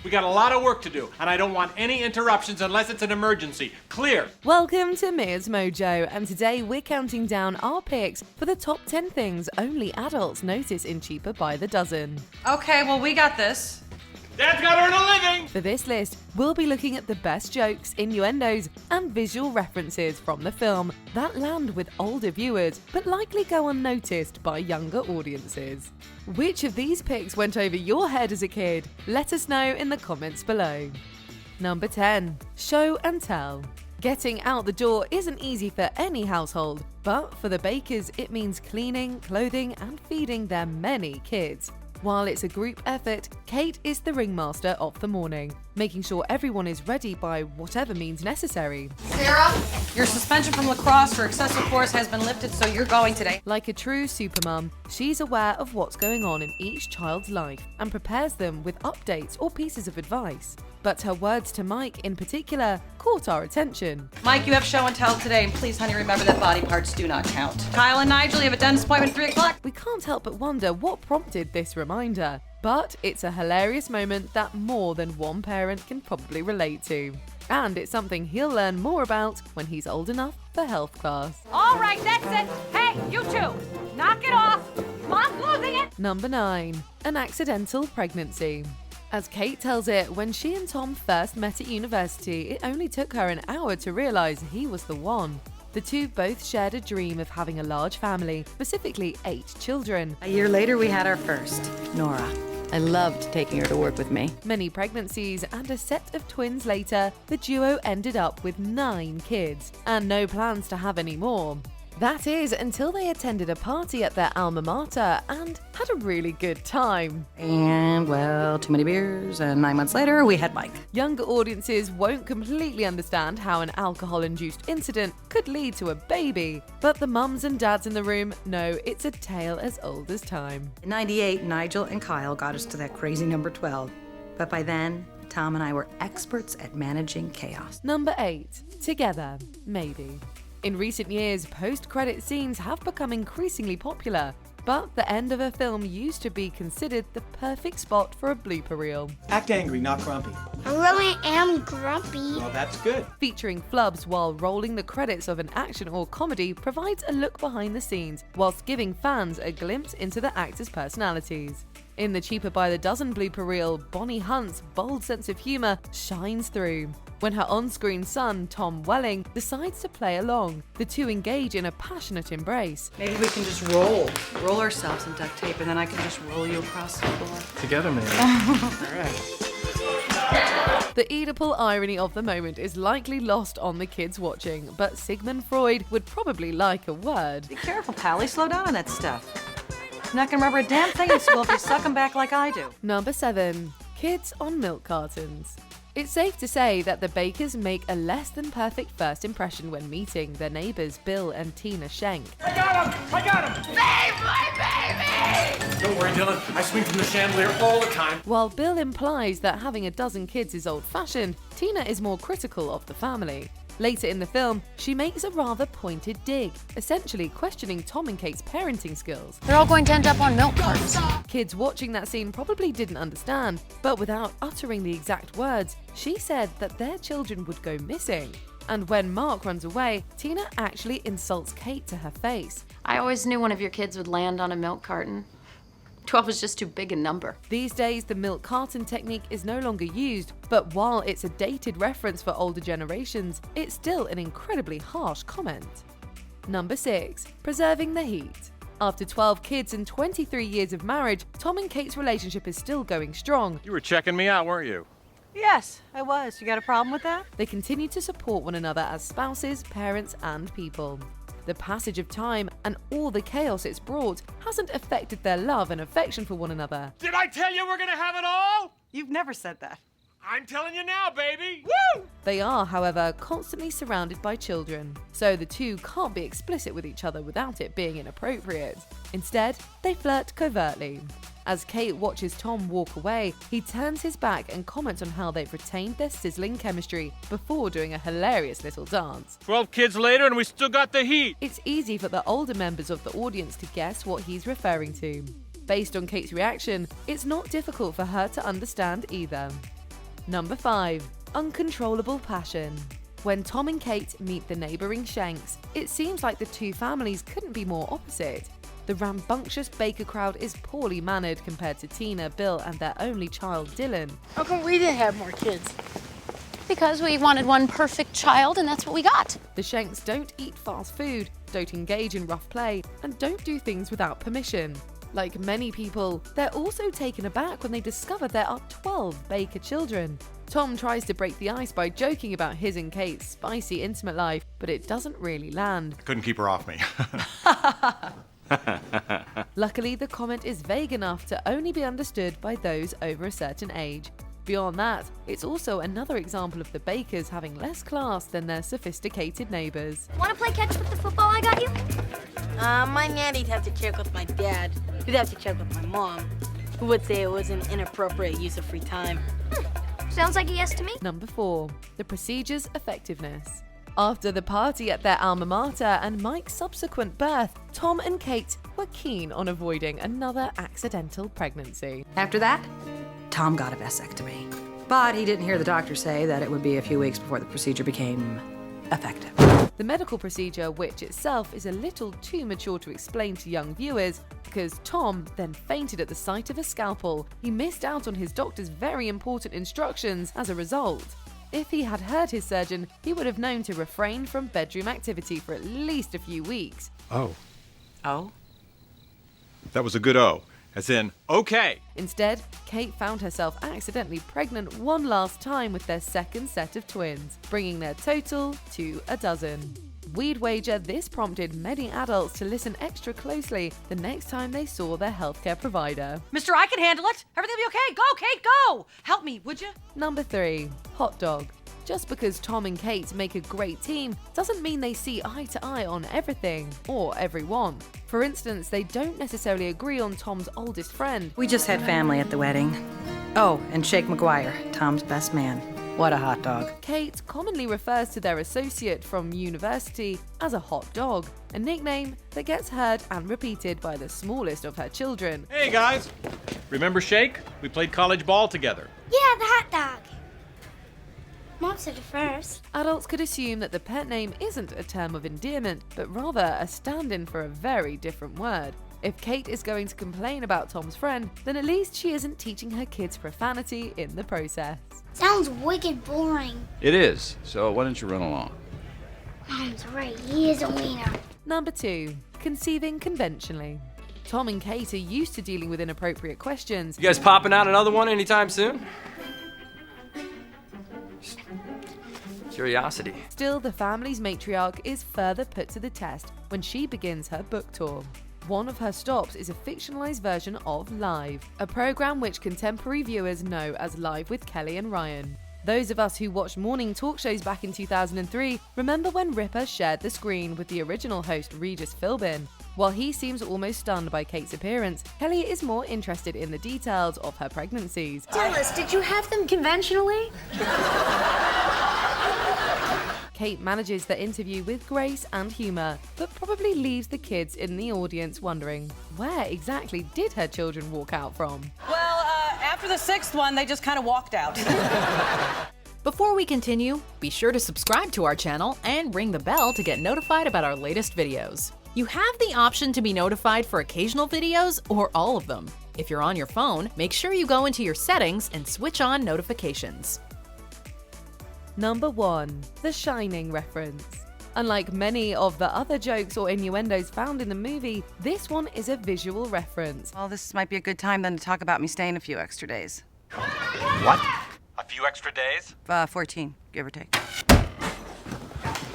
We got a lot of work to do, and I don't want any interruptions unless it's an emergency. Clear. Welcome to MsMojo, and today we're counting down our picks for the top 10 things only adults notice in Cheaper by the Dozen. Okay, well, we got this. Dad's got to earn a living! For this list, we'll be looking at the best jokes, innuendos, and visual references from the film that land with older viewers but likely go unnoticed by younger audiences. Which of these picks went over your head as a kid? Let us know in the comments below. Number 10. Show and tell. Getting out the door isn't easy for any household, but for the Bakers it means cleaning, clothing, and feeding their many kids. While it's a group effort, Kate is the ringmaster of the morning, making sure everyone is ready by whatever means necessary. Sarah, your suspension from lacrosse for excessive force has been lifted, so you're going today. Like a true supermum, she's aware of what's going on in each child's life and prepares them with updates or pieces of advice. But her words to Mike in particular caught our attention. Mike, you have show and tell today, and please, honey, remember that body parts do not count. Kyle and Nigel, you have a dentist appointment at 3 o'clock. We can't help but wonder what prompted this reminder. But it's a hilarious moment that more than one parent can probably relate to. And it's something he'll learn more about when he's old enough for health class. All right, that's it. Hey, you two, knock it off. Mom's losing it. Number 9. An accidental pregnancy. As Kate tells it, when she and Tom first met at university, it only took her an hour to realize he was the one. The two both shared a dream of having a large family, specifically 8 children. A year later, we had our first, Nora. I loved taking her to work with me. Many pregnancies and a set of twins later, the duo ended up with 9 kids, and no plans to have any more. That is, until they attended a party at their alma mater and had a really good time. And, well, too many beers, and 9 months later, we had Mike. Younger audiences won't completely understand how an alcohol-induced incident could lead to a baby, but the mums and dads in the room know it's a tale as old as time. In '98, Nigel and Kyle got us to that crazy number 12. But by then, Tom and I were experts at managing chaos. Number 8. Together, maybe. In recent years, post-credit scenes have become increasingly popular, but the end of a film used to be considered the perfect spot for a blooper reel. Act angry, not grumpy. I really am grumpy. Well, that's good. Featuring flubs while rolling the credits of an action or comedy provides a look behind the scenes, whilst giving fans a glimpse into the actors' personalities. In the Cheaper by the Dozen blooper reel, Bonnie Hunt's bold sense of humour shines through. When her on-screen son, Tom Welling, decides to play along, the two engage in a passionate embrace. Maybe we can just roll ourselves in duct tape, and then I can just roll you across the floor. Together, maybe. All right. The Oedipal irony of the moment is likely lost on the kids watching, but Sigmund Freud would probably like a word. Be careful, Pally. Slow down on that stuff. You're not gonna remember a damn thing in school if you suck them back like I do. Number 7. Kids on milk cartons. It's safe to say that the Bakers make a less than perfect first impression when meeting their neighbours Bill and Tina Schenk. I got him! I got him! Save my baby! Don't worry, Dylan. I swing from the chandelier all the time. While Bill implies that having a dozen kids is old-fashioned, Tina is more critical of the family. Later in the film, she makes a rather pointed dig, essentially questioning Tom and Kate's parenting skills. They're all going to end up on milk cartons. Kids watching that scene probably didn't understand, but without uttering the exact words, she said that their children would go missing. And when Mark runs away, Tina actually insults Kate to her face. I always knew one of your kids would land on a milk carton. 12 is just too big a number. These days, the milk carton technique is no longer used, but while it's a dated reference for older generations, it's still an incredibly harsh comment. Number 6. Preserving the heat. After 12 kids and 23 years of marriage, Tom and Kate's relationship is still going strong. You were checking me out, weren't you? Yes, I was. You got a problem with that? They continue to support one another as spouses, parents, and people. The passage of time and all the chaos it's brought hasn't affected their love and affection for one another. Did I tell you we're gonna have it all? You've never said that. I'm telling you now, baby! Woo! They are, however, constantly surrounded by children, so the two can't be explicit with each other without it being inappropriate. Instead, they flirt covertly. As Kate watches Tom walk away, he turns his back and comments on how they've retained their sizzling chemistry before doing a hilarious little dance. 12 kids later and we still got the heat! It's easy for the older members of the audience to guess what he's referring to. Based on Kate's reaction, it's not difficult for her to understand either. Number 5. Uncontrollable passion. When Tom and Kate meet the neighbouring Shanks, it seems like the two families couldn't be more opposite. The rambunctious Baker crowd is poorly mannered compared to Tina, Bill, and their only child, Dylan. How come we didn't have more kids? Because we wanted one perfect child, and that's what we got. The Shanks don't eat fast food, don't engage in rough play, and don't do things without permission. Like many people, they're also taken aback when they discover there are 12 Baker children. Tom tries to break the ice by joking about his and Kate's spicy, intimate life, but it doesn't really land. Couldn't keep her off me. Luckily, the comment is vague enough to only be understood by those over a certain age. Beyond that, it's also another example of the Bakers having less class than their sophisticated neighbours. Want to play catch with the football I got you? My nanny'd have to check with my dad, who'd have to check with my mom, who would say it was an inappropriate use of free time. Sounds like a yes to me. Number 4. The procedure's effectiveness. After the party at their alma mater and Mike's subsequent birth, Tom and Kate were keen on avoiding another accidental pregnancy. After that, Tom got a vasectomy. But he didn't hear the doctor say that it would be a few weeks before the procedure became effective. The medical procedure, which itself is a little too mature to explain to young viewers, because Tom then fainted at the sight of a scalpel. He missed out on his doctor's very important instructions as a result. If he had heard his surgeon, he would have known to refrain from bedroom activity for at least a few weeks. Oh. Oh? That was a good O. As in, okay. Instead, Kate found herself accidentally pregnant one last time with their second set of twins, bringing their total to a dozen. We'd wager this prompted many adults to listen extra closely the next time they saw their healthcare provider. Mister, I can handle it. Everything will be okay. Go, Kate, go. Help me, would you? Number 3. Hot dog. Just because Tom and Kate make a great team doesn't mean they see eye to eye on everything or everyone. For instance, they don't necessarily agree on Tom's oldest friend. We just had family at the wedding. Oh, and Shake McGuire, Tom's best man. What a hot dog. Kate commonly refers to their associate from university as a hot dog, a nickname that gets heard and repeated by the smallest of her children. Hey, guys. Remember Shake? We played college ball together. Yeah, the hot dog. Mom said it first. Adults could assume that the pet name isn't a term of endearment, but rather a stand-in for a very different word. If Kate is going to complain about Tom's friend, then at least she isn't teaching her kids profanity in the process. Sounds wicked boring. It is, so why don't you run along? Mom's right, he is a wiener. Number 2. Conceiving conventionally. Tom and Kate are used to dealing with inappropriate questions. You guys popping out another one anytime soon? Just curiosity. Still, the family's matriarch is further put to the test when she begins her book tour. One of her stops is a fictionalized version of Live, a program which contemporary viewers know as Live with Kelly and Ryan. Those of us who watched morning talk shows back in 2003 remember when Ripper shared the screen with the original host Regis Philbin. While he seems almost stunned by Kate's appearance, Kelly is more interested in the details of her pregnancies. Tell us, did you have them conventionally? Kate manages the interview with grace and humour, but probably leaves the kids in the audience wondering, where exactly did her children walk out from? Well, after the 6th one, they just kind of walked out. Before we continue, be sure to subscribe to our channel and ring the bell to get notified about our latest videos. You have the option to be notified for occasional videos or all of them. If you're on your phone, make sure you go into your settings and switch on notifications. Number 1. The Shining reference. Unlike many of the other jokes or innuendos found in the movie, this one is a visual reference. Well, this might be a good time then to talk about me staying a few extra days. What? A few extra days? 14, give or take.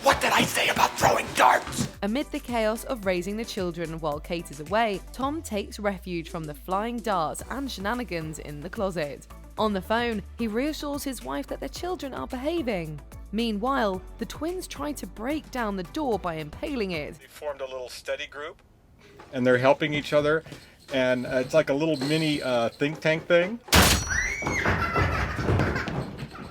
What did I say about throwing darts? Amid the chaos of raising the children while Kate is away, Tom takes refuge from the flying darts and shenanigans in the closet. On the phone, he reassures his wife that their children are behaving. Meanwhile, the twins try to break down the door by impaling it. They formed a little study group, and they're helping each other, and it's like a little mini think tank thing.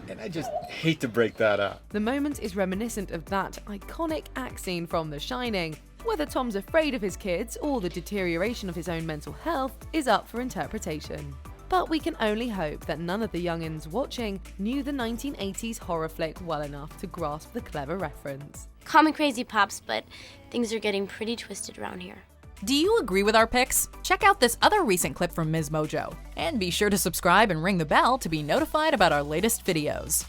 And I just hate to break that up. The moment is reminiscent of that iconic act scene from The Shining. Whether Tom's afraid of his kids or the deterioration of his own mental health is up for interpretation. But we can only hope that none of the youngins watching knew the 1980s horror flick well enough to grasp the clever reference. Call me crazy, Pops, but things are getting pretty twisted around here. Do you agree with our picks? Check out this other recent clip from MsMojo. And be sure to subscribe and ring the bell to be notified about our latest videos.